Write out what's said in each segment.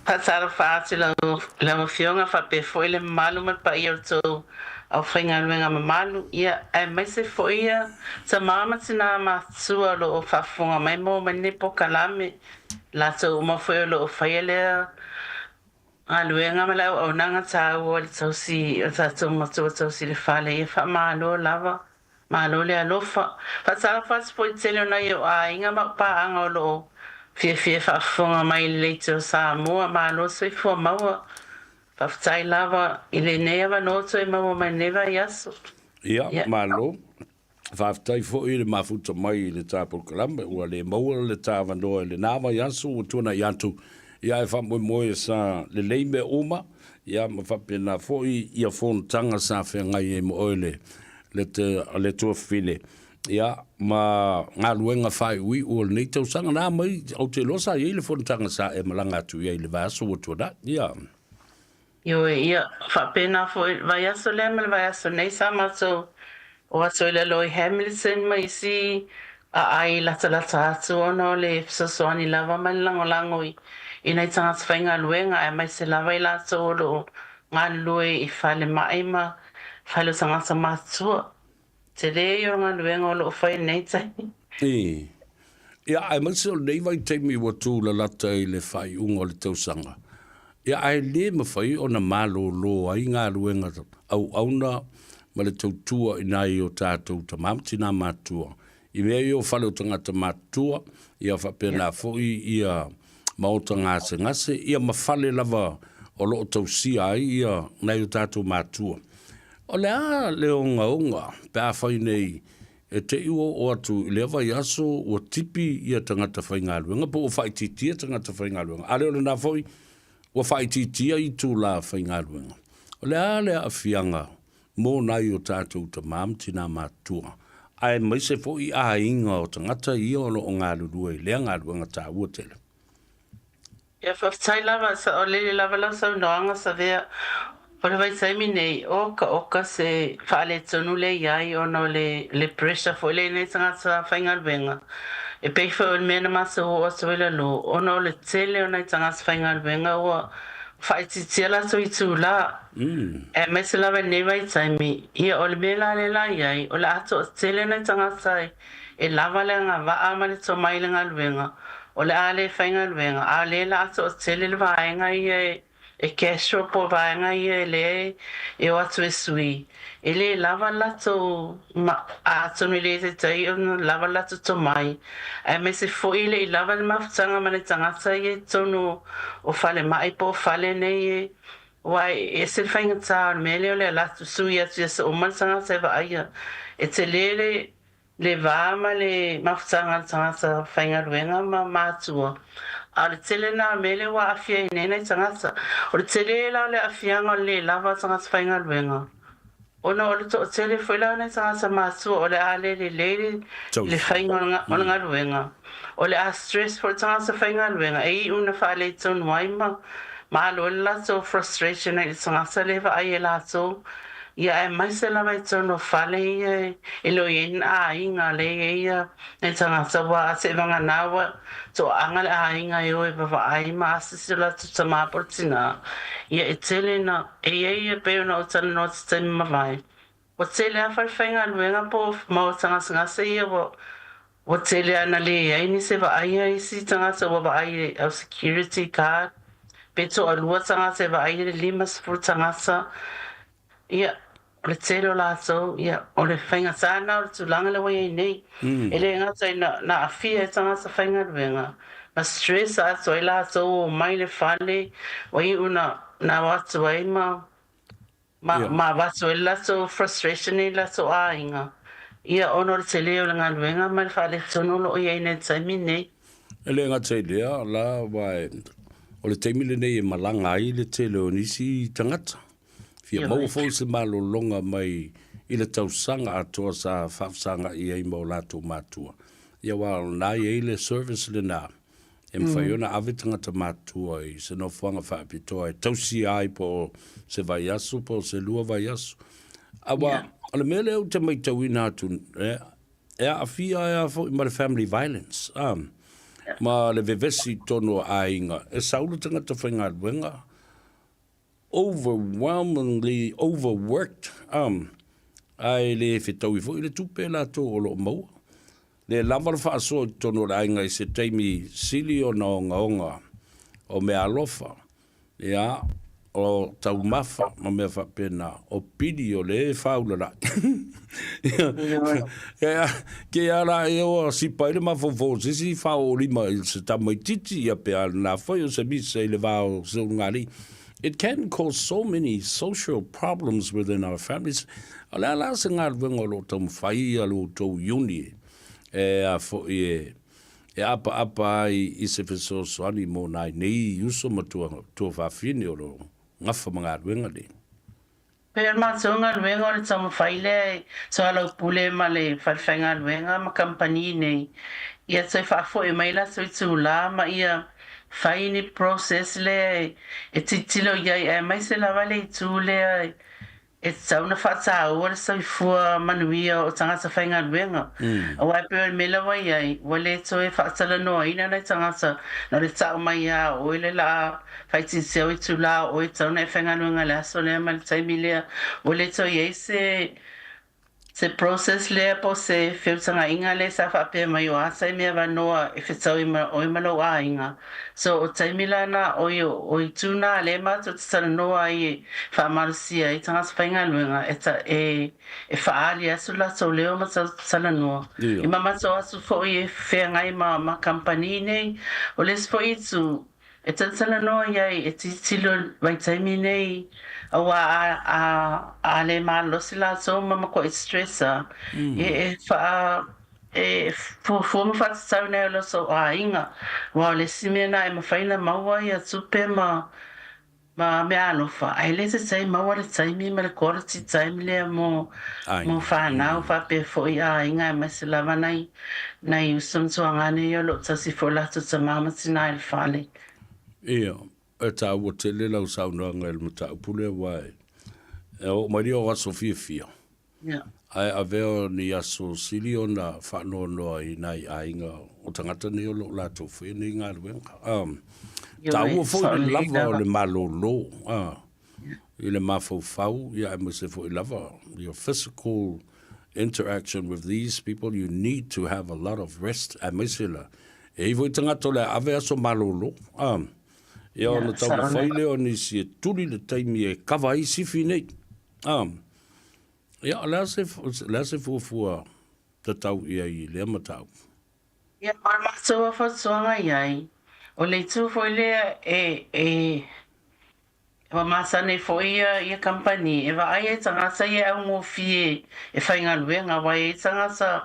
pasar fácil la emoción a fa pe foi le malu mal pa ir to au fringa luenga malu ia e mai se foi ia sa mama sina ma sua lo fa funga mai mo mani po kalame la so mo foi lo fa ele a luenga mala o nanga ta o so si o sa so mo so si le fa le fa malo lava malo le alofa pasar fácil foi tele na yo a inga ma pa anga lo fie whaafonga mai le te Samoa malo soi fua maua whaftai lava I le nea no toi maua mai newa yaso. Ia, malo. Whaftai fo I le mafuta mai I le tāpul kalamba ua le maua le tāwanoa le nāwa yaso o tuna yantu. Ia e whamoe moe sa le leime uma. Ia ma whapena fo Ia whontanga sa whengai e mo oile le tua file. Ia ma ngā luenga whai ui o nei tau sanga nā mai au te losa I le whontanga sa e malanga atu ia I le vaso o tuana. Ia. Ia, whapena fo vai aso le mele vai aso nei sa maso o aso I le loi Hamilton mai si a ai lata atu ono le fisosoani lava mai lango I nei tanga whainga luenga e mai se lava I lato o lo ngā lue I whale mai ma whale sanga sa matua. Te rei o ngā luenga o lo whai nei tai. Ia, ai maso nei vai teimi wa tū la lata I le whai unga o le tausanga. Ia, ai le ma whai o na malo lo ai ngā luenga au auna ma le tautua I nai o tātou ta mamti nā mātua. I mea I o whale o tangata mātua, ia whapena fhoi ia maota ngase, ia ma whale lava o lo o tausia ai ia nai o tātou mātua. O le a le onga, pe a whai nei, e te iwo o atu I le awai aso o tipi ia tangata whai ngā luenga, po o whai titia tangata whai ngā luenga. A leo le nā whai, o whai titia I tū la whai ngā luenga. O le a whianga, mō nai o tātou ta mamti nā mātua. Ai mai se whoi a inga o tangata ia o lo o ngā lurua I lea ngā luenga tā ua tele. Ia whaftai lava, o lele lava lau sau noanga Savea, o le vai saimi nei, oka se whaale tonu le iai ono le pressure fo le nei tangata whainga luenga. E pei whao le mena masa o aso ila lo, ono le tele o nei tangata whainga luenga o whaititia la so I tū la. E mai se lawa nei vai saimi, ia o le mela le la iai, o le ato o tele nei tangata e lava le ngā waa ma le to mai le ngā luenga. O le a le whainga luenga, a le la ato o tele le vaenga I e casual po vaenga I le e o atu e sui. E le lava lato a tonu le te tai o lava lato to mai. E me se fo I le I lava le mafutanga ma le tangata I tonu o fale mai po fale nei wai e se whainga tā me le o le lato sui atu e se o mansanga se va aia. E te le vama le mafutanga tangata whainga ruenga ma mātua. A le tele na mele wa afia I nei tangata. O le tele la le afianga le lava tangata whainga luenga. O na o le to tele foi la nei tangata mātua o le ale le whainga o ngā luenga. O le a stress for tangata whainga luenga. E una whaale tonu waima. Ma alo le lato frustration e tangata lewa ai e lato. Ia e mai se la mai tono whale I lo ien a inga le ia e tangata wa se vanga nawa to anga le a inga I oe bava ai ma asisi la tu tamaportina. Ia e tele na e peo na o tana no te temi mawai. O tele a whaiwhainga luenga po mau tangata ngase ia o tele ana le ia ni se va ai ai si tangata wa va ai au security card. Peto alua tangata se va ai le limas for tangata. Ia le telo la so ia o le whainga sana o le tulanga le wai nei e le ngata na afia e tanga sa whainga ruenga ma stress a so i la so o mai le whale wai una na watu wai ma watu e la so frustration e la so a inga ia ono le tele o le ngā ruenga ma le whale tono lo i nei taimi nei e le ngata i lea la wai o le taimi le nei e malanga ai le tele o nisi tangata Fia mau fo se malo longa mai I le tausanga atoa sa whafsanga I ei mau lato mātua. Ia wā nai e le service le nā. E mwhaiona awetanga ta mātua I se no whanga whaapitoa. E tausi ai po se vai asu, po se lua vai asu. Awa, ale mele au te mai tau ina atu. E a fia e a fo I mare family violence. Ma le vevesi tono ainga. E saulu tangata whainga luenga. Overwhelmingly overworked. Ai le whetau i fo i le tupe la tō o lo maua. Le lava le whaasoa tono le ainga I se teimi sili o na onga o mea alofa. Ia, o tau mafa, ma mea whapena, o pidi o le whaula la. Ke ara e o si paile ma fofo, si whao lima il se tamai titi ia pe ala na whai o se misa I le wao se ngari. It can cause so many social problems within our families. Ala la se ngā wenga lo tau whai alo tau yuni. A fo e apa I se feso soani mo nai nei uso matua tua whawhine o lo ngafa mga wenga le. Pea mātua luenga o le tamu whaile, so alau pule ma le whawhenga luenga ma kampani nei. Ia toi whafo e maila toi tūla ma ia whaini process le e titilo iai e mai se lawa le I tūle e tauna whata ua le soifua manuia o tangata whainga luenga. A wai peo mela wai ai, wale toi whaatala noa ina nei tangata na le tau mai a o ile la whaiti seo I tūla o e tauna e whainga luenga le aso lea ma le taimi lea. Wale toi ei se process lea po se whiutanga inga le sa whapea mai o asa I mea wanoa e whetau o I malo a inga. So o taimila na o I tūna le matu te tana noa I whaamarusia I tangasa whainga luenga e whaali asu la tau leo ma tana noa. I mamato asu fo I e whea ngai ma kampani nei o les fo I tu e tana noa iai e titilo vai taimi nei awa a le malo sila so mama ko stressa e fo ma fa tsa na lo so a inga wa le simena e ma faina maua ia tupe ma me alofa ai le se sai maua le sai mi ma le kora ti sai mi le mo fa na fa pe fo ia inga ma se lava nai usum so ngane yo lo tsa si fo la tsa mama tina il fale e ta o te le lau sau noa ngai le mata upule wai. E o mai o aso fia. Ai a veo ni aso sili o na whano noa I nai a inga o tangata ni o lo la to fwe ni ngā luenga. Ta ua fo I le lava o le malo lo. I le mafau fau, ia e muse fo I lava. Your physical interaction with these people, you need to have a lot of rest. A mesela. E iwo I tangata le ave aso malo lo. Ia ona tau whaile o nisi e turi le taimi e kawa I sifi nei. Ia, lea se fuafua te tau ia I lea matau. Ia, ma mātua whatuanga iai. O le tū fo le wa masane fo ia kampani. E wa ai e tangasa ia au ngofie e whainga luenga. Wa e tangasa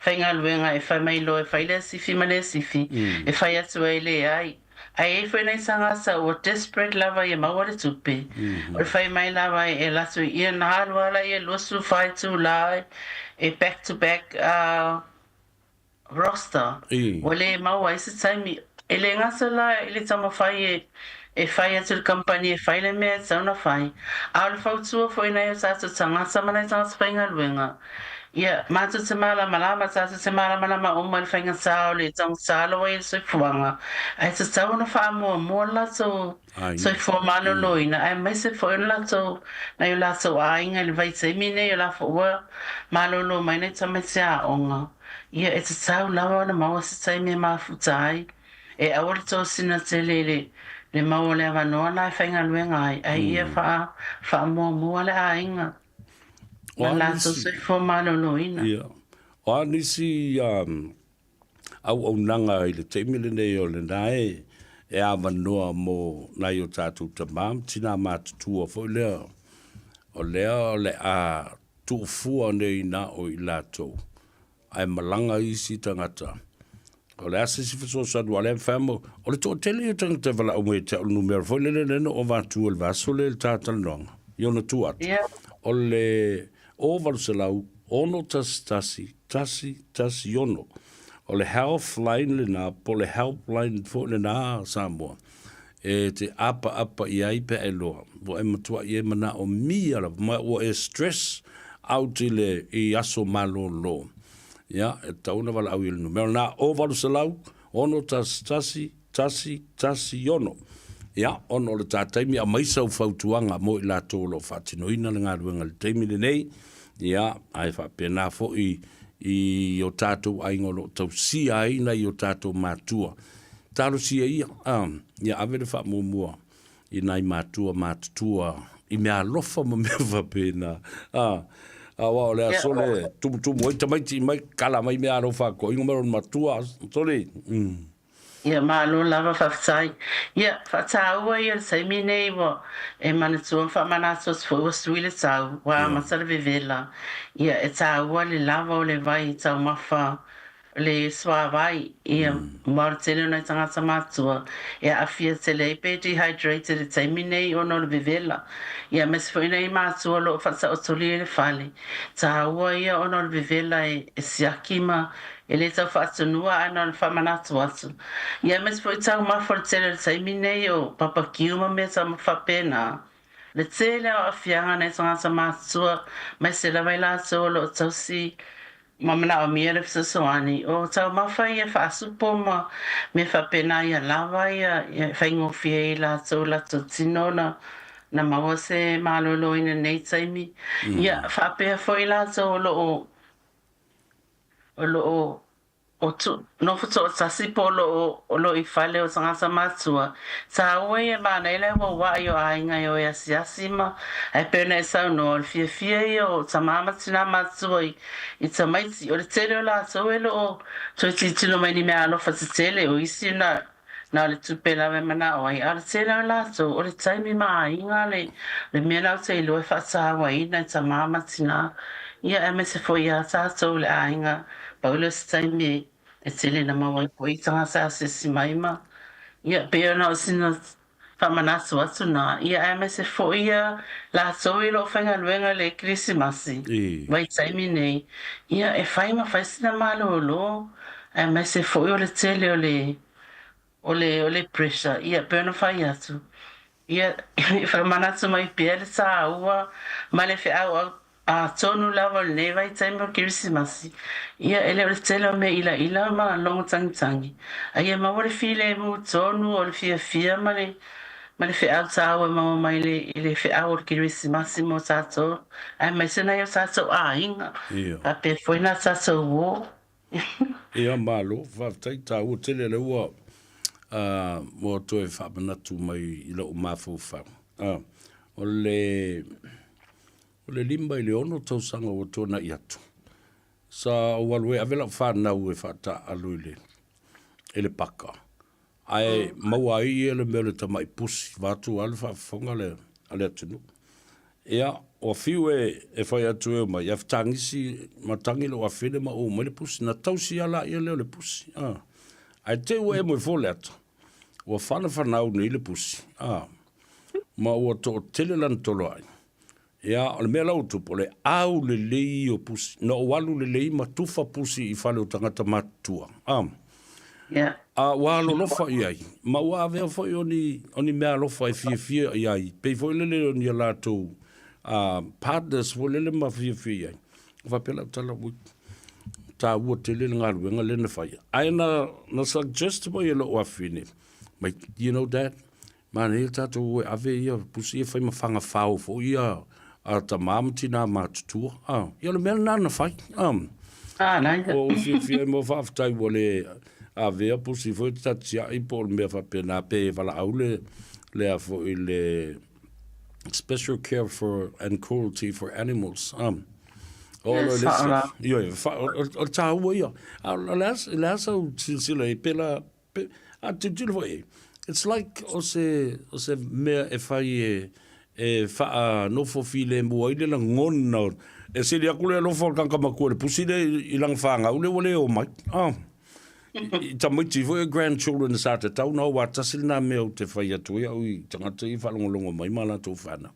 whainga luenga e whai mailo e whaile sifi male sifi. E whai atu e le ai. Ai e whenei sangasa o desperate lava I maua le tupe. O whai mai lava e latu ia nahalu ala I lusu whai tu lai e back to back roster. Wale maua I se taimi. E le ngasa la e le tama whai e whai atu le kampani e whai le mea tauna whai. A le whautua whenei o tatu tangasa manai tangasa whainga luenga. Ia, mātu te malama tātu te malama o mai whainga tāo le tang tālo e soi fuanga. Ai te tau na wha mua lato soi fua malo loina. Ai mai se fua lato na yu lato ainga le vai te mine yu la fua malo lo mai nei tamai te a onga. Ia, e te tau lawa na maua se taimi ma futai. E awara tō sina te le maua le avanoa na whainga luenga ai. Ai ia wha mua le ainga. Malato se fo malo loina. Ia. O anisi au nanga I le teimile nei o le nae e awanoa mo nai o tātou tamam tina mātutua fo lea. O lea o le a tuufua nei na o I lato. Ai malanga isi tangata. O le asa si fiso sadu ale whamo. O le tō tele o tangata wala o me te o numero fo le o vātua le vaso le tātala noanga. Iona tuat. O le over se lau ono tasi ono o le health line le na po le helpline fo le na Samoa e te apa I ai pe e loa wo e matua I e mana o mia o e stress out I aso malo lo ya e tauna wala au I le numero na over se lau ono tasi ono. Ia, ono le tātaimi a maisa u fautuanga mo I lātou lo whatinoina le ngā ruenga le teimi le nei. Ia, ai whapena fo I o tātou aingolo tau si aina I o tātou mātua. Tāro si ia, ia avere wha mua I nai mātua mātutua I mea lofa ma mea whapena. Awa o lea sole, tumu oi tamaiti mai kala mai mea lofa ko ingo mero mātua, sole. Ia malo lava whawhai. Ia whataua ia le saimi nei mo e manatua whamanatua sfo ua suile tau wa masara vevela. Ia e taua le lava o le vai tau mawha le swa vai ia mara tele ona tangata matua ia afia tele pe dehydrated e saimi nei ono le vevela. Ia mesfo ina I matua lo whata o toli le fale. Taua ia ono le vevela e siakima ele tau whaatunua ana le whamanatu atu. Ia mes po I tau mawhore tele le saimi nei o papa kiuma mea tau mawhapena. Le tele o afianga nei tangata matua mai se la waila tau lo tau si mamana o mia le fisasoani. O tau mawha ia whaasupo ma me whapena ia lawa ia whaingofia I la tau la tau tinona na maua se malolo ina nei taimi. Ia whapea fo I la tau o tu no futo tasi polo o lo I fale o tangata matua sa ue mana ele wa yo ainga yo ya siasima e pena sa no o fie yo tamama tina matua I tamaiti o le tele la so elo o to titilo mai ni me alo fatele o isi na le tupela me mana o ai al tele la so o le taimi ma inga le me la se lo fa sa wa ina tamama tina ia e me se foi a sa so le ainga Paulo taimi e tele na mawai poi tanga sa se maima ia pe na sina famanaso atu na ia e me se foi ia la so I lo fanga luenga le Krismasi vai taimi nei ia e faima fai sina malolo e me se foi o le tele o le pressure ia pe na fai atu ia famanaso mai pele sa ua male fe au tonu lava le nei vai taimi o Krismasi ia ele o tele me ila ma longo tangi ai ma o le file mo tonu o le fia ma le fe au tau ma mai le fe au o Krismasi mo tato ai mai se na yo tato inga a pe foi na tato wo ia malo va taita o tele le ua mo to e fa tu mai I lo mafu fa o le limba I le ono tau sanga o tona I atu. Sa walwe avela whanau e whata alu ele paka. Ai maua I ele mea le tamai pusi, watu alfa whonga ale atunu. Ia, o fiu e whai atu e mai, ia whtangisi matangi lo a whene ma o mai le pusi, na tausi ala I leo le pusi. Ai te ua e moe fole atu. Ua whana whanau ni le pusi. Ma ua to tele lan tolo ai. Ia, o le mea lau tupo, le au le lei o pusi, na o walu le lei ma tufa pusi I whale o tangata matua. Yeah. Walo lofa I ai. Ma ua avea foi oni mea lofa I fia I ai. Pei foi lele o ni alato partners foi lele ma fia I ai. Whapela tala wik. Ta ua te lele ngā ruenga lene whai. Ai na suggest mo I lo o awhine. Mai, you know that? Man, he tato ue ave ia pusi e whai ma whanga whao fo ia a ta mamti nā mātutua. Ia le mea nāna whai. Nai. O fia mo whaftai wale a vea pusi foi tatia I po le mea whapena pe wala au le a fo I le special care for and cruelty for animals. O lo le ia o ta ua ia. Las au sila I pela a titilo foi. It's like o se mea e whai e wha no fo file mua I le la ngona e se lia kule lo fo kanka makua le pusi le I lang whanga ule wale o mai. I tamaiti fo e grandchildren sa te tau na wa tasil na mea o te whai atu ia ui tangata I whalongolongo mai mala tō whana.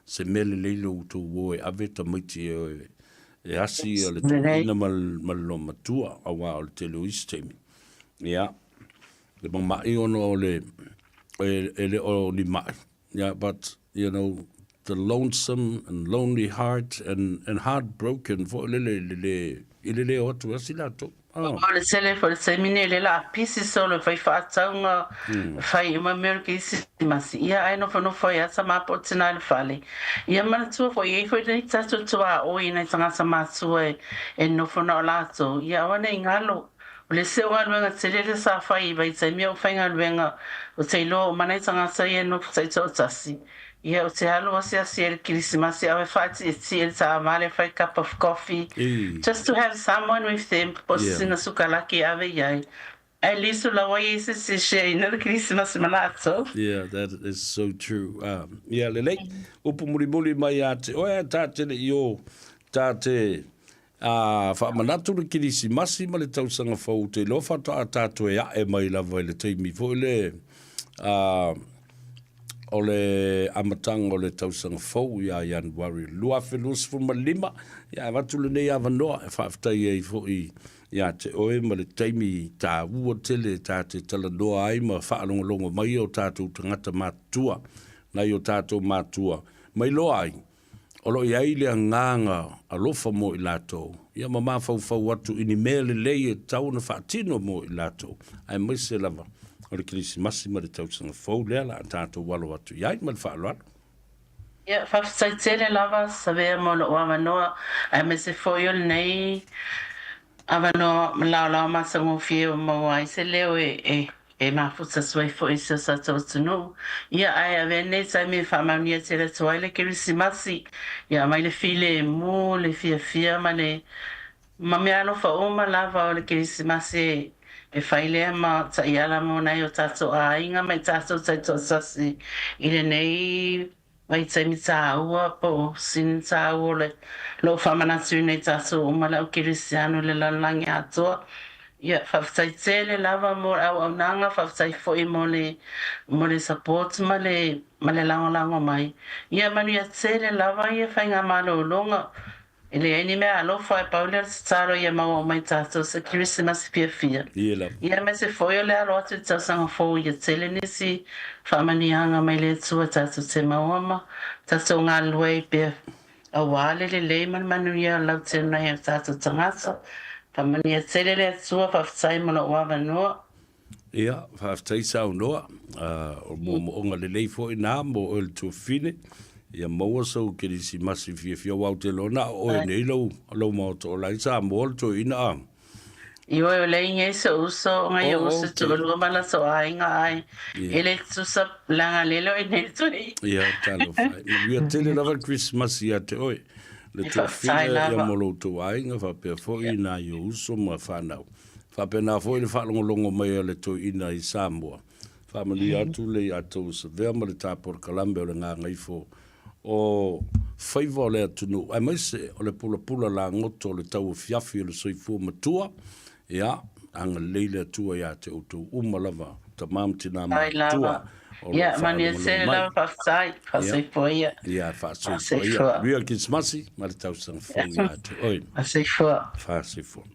Se mele leilo tō woe ave tamaiti e asi o le ina malo matua a wā o le te luis teimi. Ia. Le mai ono o le o ni mai. Yeah, but you know the lonesome and lonely heart and heartbroken for le o tu asilato. Oh. O le sele fo le semine le la pisi solo fai whaataunga fai ima mero ki isi masi. Ia ai no whanu fai asa mapo tina le fale. Ia mana tua fo iei fo nei tatu tua o i nei tangasa mātua e no whanu o lato. Ia wane i ngalo. O le seo aluenga te lele sa fai vai tai mea o whainga aluenga o te ilo o manai tangasa i e no tai tō tasi. Ia o te halo ase ase e kirisimasi awe whaati e ti e ta amale whai cup of coffee. Just to have someone with them po singa sukalaki awe iai. Ai lisu la wai ese se share ina le kirisimasi malato. Yeah, that is so true. Yeah, lele, upu muri mai ate, oe ta tele i o, ta te, whaamanatu le kirisimasi ma le tausanga whau te lo whata a tātou e ae mai lava i le teimi. Fo le, o le amatanga o le tausanga whau ia Januari. Lua whenus fuma lima, ia watu le nei awanoa, e whaafitai e fo i, ia te oe ma le teimi tā ua tele, tā te talanoa ai ma whaalonga mai o tātou tangata mātua, nei o tātou mātua. Mai loa ai, o lo iai le nganga a lofa mo i lato. Ia ma mawhau atu ini mea le lei e tau na whaatino mo i lato. Ai mai se lava. O le kirisimasi ma le tausanga whau lea la a tātou walo atu. Iai ma le whaaloana. Ia, whawhitaitele lava, Savea mo lo awanoa, ai me se foio nei, awanoa malao masango fie o mawai se leo e mafuta suai fo isa sa tau tunu. Ia ai ave nei tai me whamamia te le tuai le kirisimasi. Ia mai le file mu, le fia ma le mameano fa uma lava o le kirisimasi e whailea ma ta iala mo nei o tātou a inga mai tātou tai tō sasi i le nei mai tai mi tā ua po sin tā ua le lo whamanatu nei tātou umala o kirisiano le lalangi atoa. Ia, whawhtai tele lava mo au nanga, whawhtai foi mo le support ma le lango mai. Ia manu ia tele lava ia whainga malo longa. Ele ai ni mea alofa e paule al taro ia maua mai tātou sa kirisimasi fia. Ia me se foi o le alo atu tau sanga fo ia tele nisi whamanianga mai le tua tātou te mauama. Tātou ngā luei pia awale le lei manu ia lau tēnā ia tātou tangata. Pamania tele le tua whawhtai mana o awanoa. Ia, whawhtai sao noa. O mo onga le lei fo i nā mo o le tua fine. Ia maua sau kirisimasi fia wau te lona. O e nei lau mao to lai sa mo le tua ina a. Iwa o le inge se uso, ngai uso tu lua mala so ainga ai. Ele tusa langa lelo i nei tui. Ia, talo whai. Ia tele lava Christmas ia te oe. Le tua fine ia molo tu ainga whapea fo ina i uso ma whanau. Whapea nā fo i le whalongolongo mai le tua ina i Samoa. Whamani atu le atou Savea ma le tāpora Kalambe o le Gagaifo. O Faiva o le atunu. Ai mai se o le pula la ngoto o le tau fiafi o le soifua matua. Ia, anga leile atua ia te utu umalava. Ta mamtina matua. Ia, mani e se la whawhtai, whaseifoia. Ia, whaseifoia. Ria kismasi, ma le tau sang whainga atu. Oi. Whaseifoia. Whaseifoia.